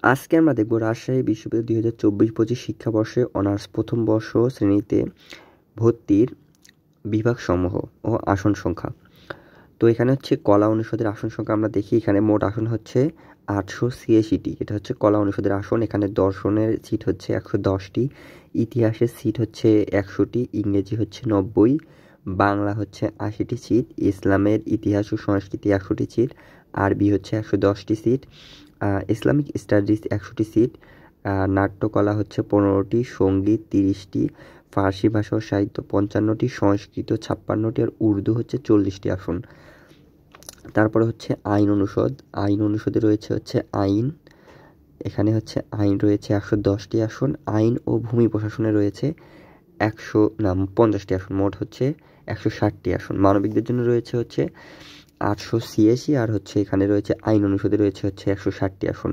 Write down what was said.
আজকে আমরা দেখব রাজশাহী বিশ্ববিদ্যালয় 2024-25 শিক্ষাবর্ষে অনার্স প্রথম বর্ষ শ্রেণীতে ভর্তির বিভাগসমূহ ও আসন সংখ্যা। তো এখানে হচ্ছে কলা অনুষদের আসন সংখ্যা আমরা দেখি। এখানে মোট আসন হচ্ছে 886টি। এটা হচ্ছে কলা অনুষদের আসন। এখানে দর্শনের সিট হচ্ছে 110টি, ইতিহাসের সিট হচ্ছে 100টি, ইংরেজি হচ্ছে 90, বাংলা হচ্ছে 80টি সিট, ইসলামের ইতিহাস ও সংস্কৃতি 100টি সিট, আরবি হচ্ছে 110টি সিট, ইসলামিক স্টাডিজ 100টি সিট, নাট্যকলা হচ্ছে 15টি, সঙ্গীত 30টি, ফার্সি ভাষা ও সাহিত্য 55টি, সংস্কৃত 56টি আর উর্দু হচ্ছে 40টি আসন। তারপরে হচ্ছে আইন অনুষদ। আইন অনুষদে রয়েছে হচ্ছে আইন, এখানে হচ্ছে আইন রয়েছে 110টি আসন। আইন ও ভূমি প্রশাসনে রয়েছে 50টি আসন, মোট হচ্ছে 160টি আসন। মানবিকদের জন্য রয়েছে হচ্ছে 886 আর হচ্ছে এখানে রয়েছে আইন অনুষদে রয়েছে হচ্ছে 160টি আসন।